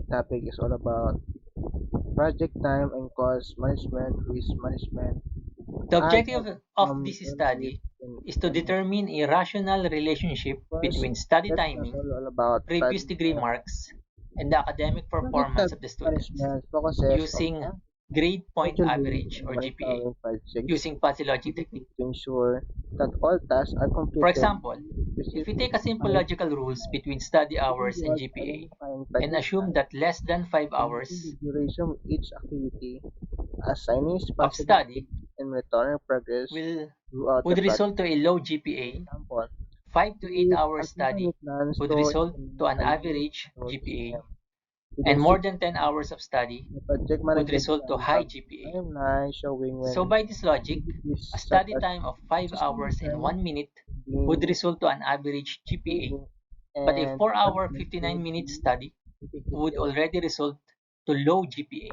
topic is all about project time and cost management, risk management, The agile objective of from this benefit study and is to determine a rational relationship first, between study let's timing, tackle all about previous project degree time. marks, and the academic Project performance time of the students management focuses on using grade point scheduling average and or GPA monitoring projects using fuzzy logic technique. activity to ensure that all tasks are For completed example, within if we specific take a simple time. logical rules between study hours and Individuals GPA identifying and project assume time, that less than 5 estimating hours the duration of each activity, assigning of responsibilities, study and monitoring progress will throughout the would project. result to a low For GPA. example, 5 to 8 create hours a company study plan would so result to an implementation average control system GPA, within and more 6 than 10 months. hours of study The project would manager result to can high have GPA. timeline showing So when by this logic, a activities such study as time of 5 system hours and design, 1 minute would building, result to an average GPA, training, but a and 4-hour development 59-minute should study be would executed. already result to low GPA.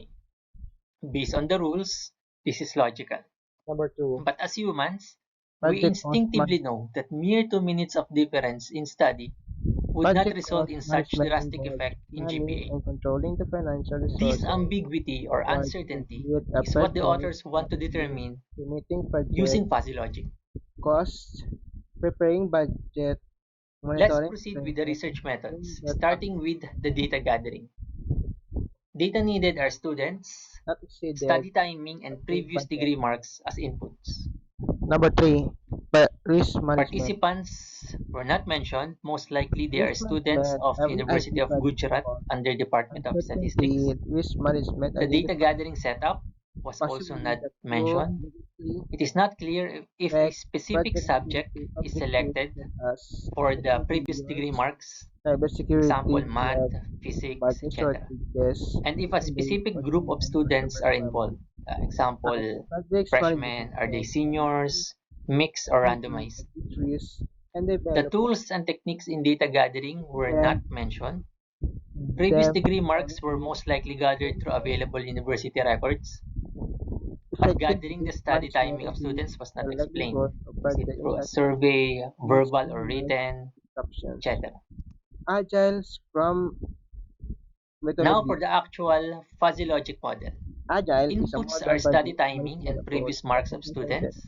Based on the rules, this is logical. Number 2, But as humans, we project cost instinctively management. know that mere 2 minutes of difference in study would not Project result cost in such management drastic involves effect in planning GPA. and controlling the financial This resources ambiguity or required to uncertainty complete a is what the project, authors want to including determine estimating project using fuzzy logic. costs, preparing budget, Let's monitoring proceed with the expenses, research ensuring methods, that starting with activities the data gathering. Data needed are students, not exceeded study timing, and approved previous budget. degree marks as inputs. Number 3, risk management. Participants were not mentioned. Most likely they are Risk students management of University of emphasizes Gujarat on under Department of uncertainty. Statistics. Risk management The data identifies gathering setup was also possibilities not that could mentioned. negatively It is not clear if a affect specific project subject is objectives selected such as for the efficient previous degree failures, marks, example cybersecurity math, threat, physics, budget etc. shortages, And if a funding, specific or group of human students resource are requirements. involved, example Projects freshmen, management are they involves seniors, mixed or thinking randomized? of each risk and The developing tools and techniques in data gathering were not them, mentioned. Previous them degree marks were honestly, most likely gathered through available university records, but effective gathering the risk study management timing of reduces students was the not explained. likelihood of Is it project through a inaccuracy survey, and verbal or streamline written, disruptions. etc.? Agile Scrum Now methodology. for the actual fuzzy logic model. Agile is a Inputs are modern study project timing management and approach previous that marks of emphasizes students.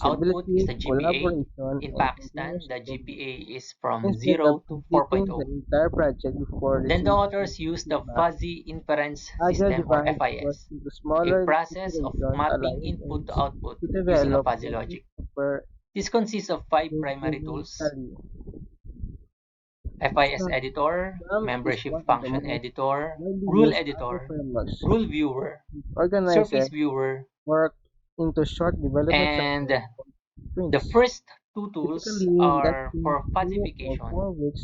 Output is flexibility, the GPA. collaboration, In and Pakistan, continuous the improvement. GPA is from Instead of 0 to completing the 4.0. entire project before Then the receiving authors use the feedback, fuzzy inference Agile system or divides work FIS, into a smaller process of iterations, mapping allowing input to teams output to using a develop fuzzy projects logic. super This consists of 5 primary tools: incrementally. FIS Scrum editor, Scrum is membership one of the function most editor, widely rule used agile editor, frameworks. rule viewer, It organizes surface viewer, work into short development and cycles called the sprints. first two tools Typically, that are means for 2 or 4 fuzzification. weeks.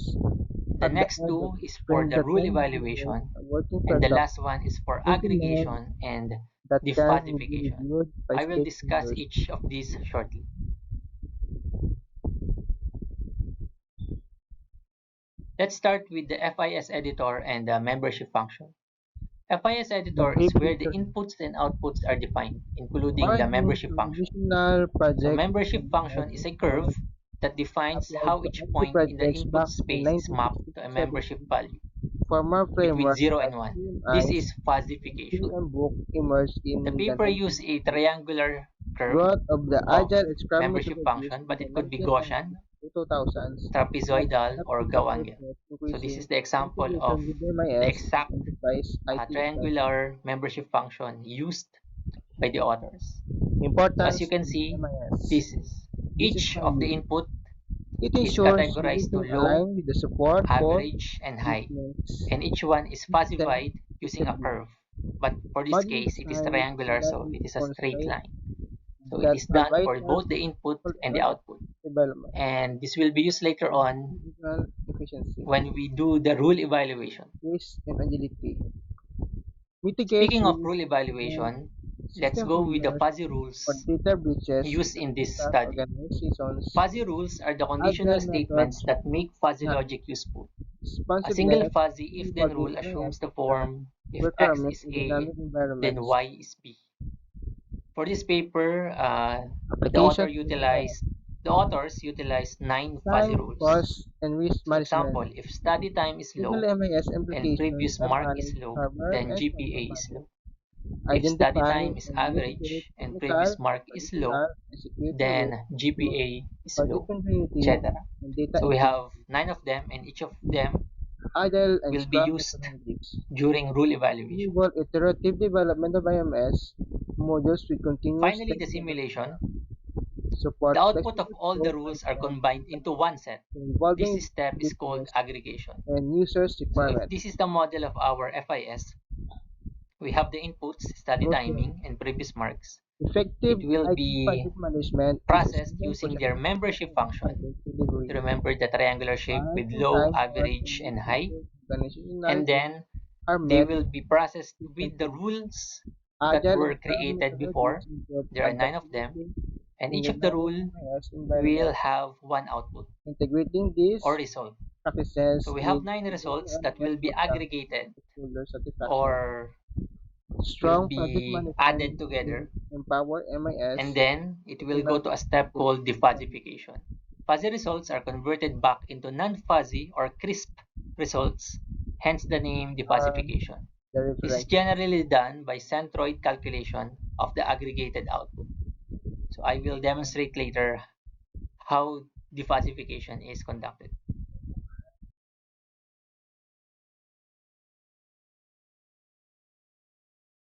The At the next end of two the is for sprint, the the rule team delivers evaluation, a working and the product last one is for implement aggregation and that can be defuzzification. reviewed by I will discuss stakeholders. each of these shortly. Let's start with the FIS editor and the membership function. FIS The editor is big where the picture. inputs and outputs are defined, including the According membership to function. traditional So project membership function is organizing a curve style that defines applied how to each IT point in the projects input back in space is mapped 1960 to a to membership 70, value former between frameworks 0 like and 1. This PMIs is and fuzzification. PM Book emerged The in the paper used a 1980s. triangular curve Growth of the of Agile Scrum membership methodologies function, in but the it could be 1990s Gaussian, to 2000s led to trapezoidal, or rapid Gaussian. adoption, So this is increasing the example of integration with the MIS and exact enterprise IT strategy. triangular membership function used by the authors. So as you Importance can of see, MIS. this is This is each of the value. input It is ensures categorized to solutions low, align with the support for average, and high, business and each one is system fuzzified using a discipline. curve. But for this Modern case, it is design is triangular, not so it is a straight constraint line. So it that is are done for vital both the input for and the output. development, And this will be used later on organizational efficiency, when we do the rule evaluation. risk and agility, mitigates Speaking of risk, rule prevent evaluation, let's system go with the failures fuzzy or rules data breaches used that in this impact study. organizations. Fuzzy rules are the conditional Agile statements methods that make fuzzy have logic useful. A single responsiveness fuzzy if-then involving rule MIS assumes the data form if X requirements is in A, dynamic then environments. Y is B. For this paper, the author Applications of utilized MIS. The authors utilized 9 fuzzy Time, rules. cost, and risk So management. example, if study time is Single low MIS and applications previous are mark is managed low, hardware then and GPA software is budget. low. If study Identify time is and mitigate average and technical, previous mark is low, operational, and security risks then to GPA is budget low, continuity etc. and data So we integrity. have 9 of them, and each of them Agile and will be Scrum used methodologies during rule evaluation. enable iterative development of IMS modules with continuous Finally, test the development, simulation. support The output of flexible all the scope rules are management combined into one set. This involving step is called business aggregation. and users' So if requirements. this is the model of our FIS, we have the inputs, study Also, timing, and previous marks. effective It will IT be project management is processed essential for using their successful membership IT function. project delivery. To remember the triangular shape with Balancing low, time, cost, average, and and risk high. ensures organizational And goals then are they met will be processed with the efficiently. rules that Agile and were Scrum created methodologies before. include There are 9 of them, adaptability and in each of the dynamic rule MIS will environment. have one output Integrating or these result. So practices we have leads 9 to better results that MIS will be production and aggregated stakeholder satisfaction. or will Strong project be management added will together, empower and MIS then it will go professionals to a to step focus called on defuzzification. Fuzzy results are converted back into non-fuzzy or crisp results, hence the name uh, defuzzification. the This is reference. generally done by centroid calculation of the aggregated output. So I will demonstrate later how defuzzification is conducted.